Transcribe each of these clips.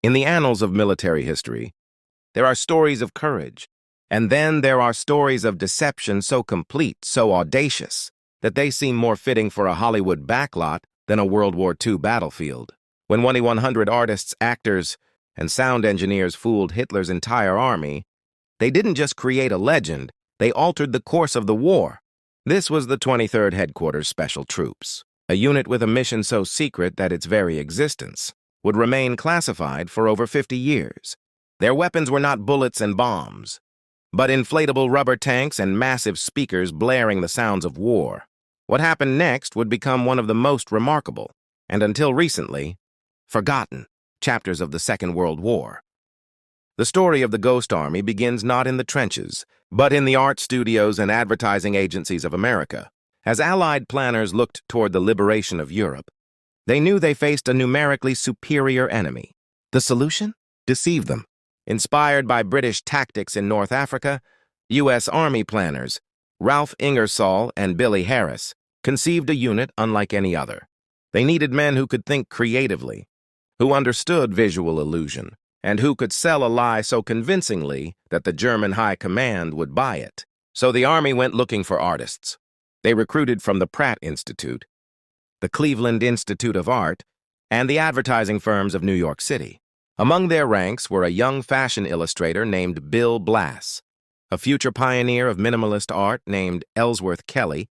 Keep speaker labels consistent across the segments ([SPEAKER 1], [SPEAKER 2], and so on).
[SPEAKER 1] In the annals of military history, there are stories of courage, and then there are stories of deception so complete, so audacious, that they seem more fitting for a Hollywood backlot than a World War II battlefield. When 100 artists, actors, and sound engineers fooled Hitler's entire army, they didn't just create a legend, they altered the course of the war. This was the 23rd Headquarters Special Troops, a unit with a mission so secret that its very existence would remain classified for over 50 years. Their weapons were not bullets and bombs, but inflatable rubber tanks and massive speakers blaring the sounds of war. What happened next would become one of the most remarkable, and until recently, forgotten, chapters of the Second World War. The story of the Ghost Army begins not in the trenches, but in the art studios and advertising agencies of America. As Allied planners looked toward the liberation of Europe, they knew they faced a numerically superior enemy. The solution? Deceive them. Inspired by British tactics in North Africa, U.S. Army planners, Ralph Ingersoll and Billy Harris, conceived a unit unlike any other. They needed men who could think creatively, who understood visual illusion, and who could sell a lie so convincingly that the German high command would buy it. So the Army went looking for artists. They recruited from the Pratt Institute, the Cleveland Institute of Art, and the advertising firms of New York City. Among their ranks were a young fashion illustrator named Bill Blass, a future pioneer of minimalist art named Ellsworth Kelly,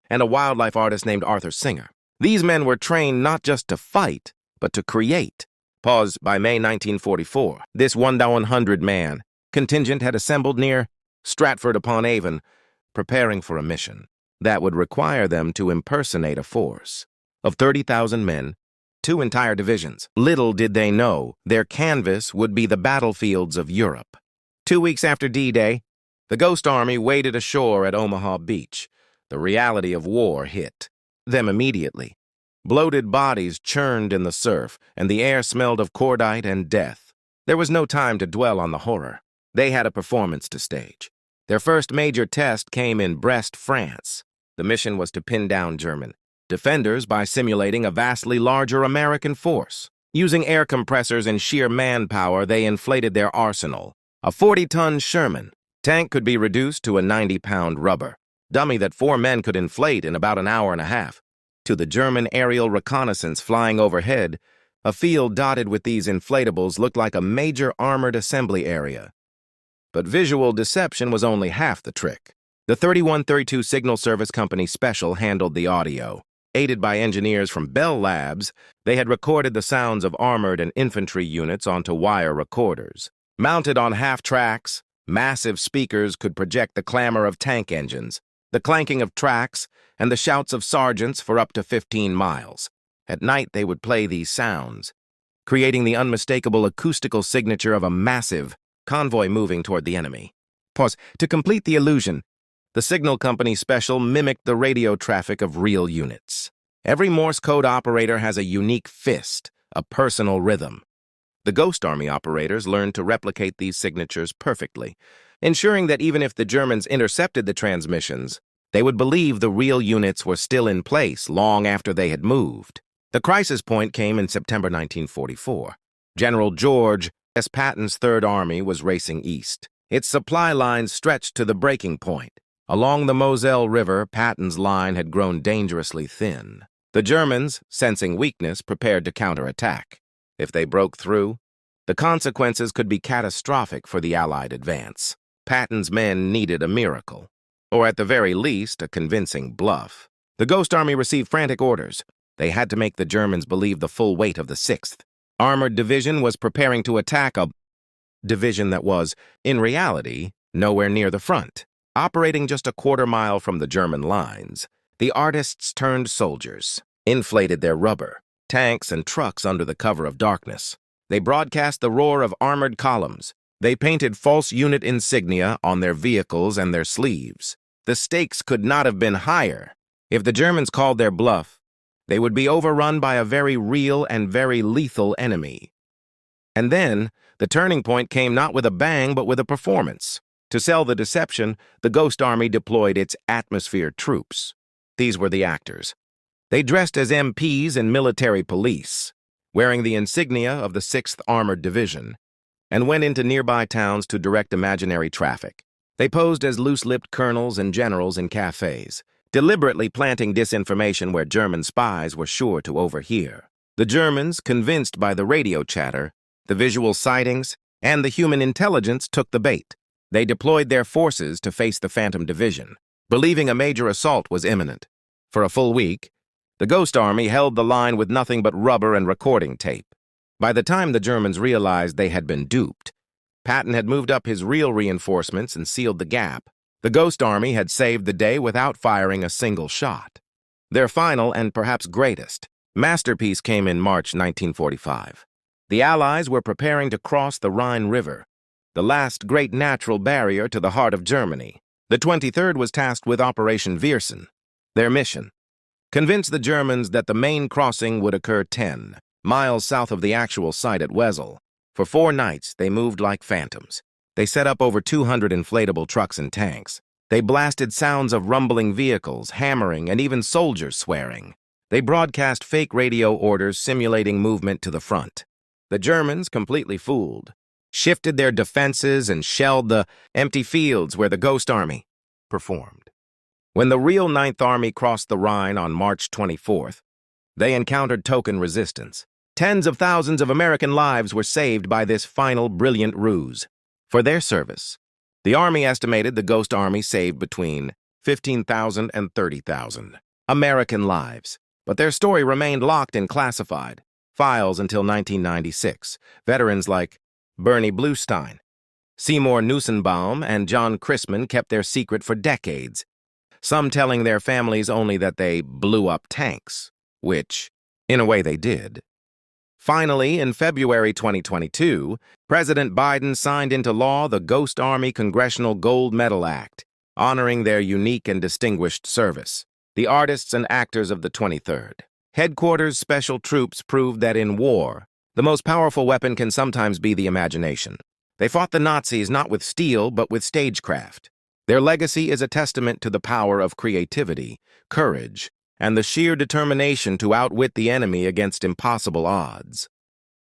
[SPEAKER 1] and a wildlife artist named Arthur Singer. These men were trained not just to fight, but to create. By May 1944, this 100-man contingent had assembled near Stratford-upon-Avon, preparing for a mission that would require them to impersonate a force of 30,000 men, 2 entire divisions. Little did they know their canvas would be the battlefields of Europe. 2 weeks after D-Day, the Ghost Army waded ashore at Omaha Beach. The reality of war hit them immediately. Bloated bodies churned in the surf, and the air smelled of cordite and death. There was no time to dwell on the horror. They had a performance to stage. Their first major test came in Brest, France. The mission was to pin down German defenders by simulating a vastly larger American force. Using air compressors and sheer manpower, they inflated their arsenal. A 40-ton Sherman tank could be reduced to a 90-pound rubber dummy that 4 men could inflate in about an hour and a half. To the German aerial reconnaissance flying overhead, a field dotted with these inflatables looked like a major armored assembly area. But visual deception was only half the trick. The 3132 Signal Service Company Special handled the audio. Aided by engineers from Bell Labs, they had recorded the sounds of armored and infantry units onto wire recorders. Mounted on half-tracks, massive speakers could project the clamor of tank engines, the clanking of tracks, and the shouts of sergeants for up to 15 miles. At night, they would play these sounds, creating the unmistakable acoustical signature of a massive convoy moving toward the enemy. To complete the illusion, the Signal Company Special mimicked the radio traffic of real units. Every Morse code operator has a unique fist, a personal rhythm. The Ghost Army operators learned to replicate these signatures perfectly, ensuring that even if the Germans intercepted the transmissions, they would believe the real units were still in place long after they had moved. The crisis point came in September 1944. General George S. Patton's Third Army was racing east. Its supply lines stretched to the breaking point. Along the Moselle River, Patton's line had grown dangerously thin. The Germans, sensing weakness, prepared to counterattack. If they broke through, the consequences could be catastrophic for the Allied advance. Patton's men needed a miracle, or at the very least, a convincing bluff. The Ghost Army received frantic orders. They had to make the Germans believe the full weight of the 6th Armored Division was preparing to attack a division that was, in reality, nowhere near the front. Operating just a quarter-mile from the German lines, the artists turned soldiers, inflated their rubber, tanks, and trucks under the cover of darkness. They broadcast the roar of armored columns. They painted false unit insignia on their vehicles and their sleeves. The stakes could not have been higher. If the Germans called their bluff, they would be overrun by a very real and very lethal enemy. And then, the turning point came not with a bang, but with a performance. To sell the deception, the Ghost Army deployed its atmosphere troops. These were the actors. They dressed as MPs and military police. wearing the insignia of the 6th Armored Division, and went into nearby towns to direct imaginary traffic. They posed as loose-lipped colonels and generals in cafes, deliberately planting disinformation where German spies were sure to overhear. The Germans, convinced by the radio chatter, the visual sightings, and the human intelligence, took the bait. They deployed their forces to face the Phantom Division, believing a major assault was imminent. For a full week, the Ghost Army held the line with nothing but rubber and recording tape. By the time the Germans realized they had been duped, Patton had moved up his real reinforcements and sealed the gap. The Ghost Army had saved the day without firing a single shot. Their final and perhaps greatest masterpiece came in March 1945. The Allies were preparing to cross the Rhine River, the last great natural barrier to the heart of Germany. The 23rd was tasked with Operation Viersen. Their mission: convince the Germans that the main crossing would occur 10 miles south of the actual site at Wesel. For 4 nights, they moved like phantoms. They set up over 200 inflatable trucks and tanks. They blasted sounds of rumbling vehicles, hammering, and even soldiers swearing. They broadcast fake radio orders simulating movement to the front. The Germans, completely fooled, shifted their defenses and shelled the empty fields where the Ghost Army performed. When the real 9th Army crossed the Rhine on March 24th, they encountered token resistance. Tens of thousands of American lives were saved by this final brilliant ruse. For their service, the Army estimated the Ghost Army saved between 15,000 and 30,000 American lives, but their story remained locked in classified files until 1996. Veterans like Bernie Bluestein, Seymour Nussenbaum, and John Chrisman kept their secret for decades, some telling their families only that they blew up tanks, which, in a way, they did. Finally, in February 2022, President Biden signed into law the Ghost Army Congressional Gold Medal Act, honoring their unique and distinguished service. The artists and actors of the 23rd Headquarters Special Troops proved that in war, the most powerful weapon can sometimes be the imagination. They fought the Nazis not with steel, but with stagecraft. Their legacy is a testament to the power of creativity, courage, and the sheer determination to outwit the enemy against impossible odds.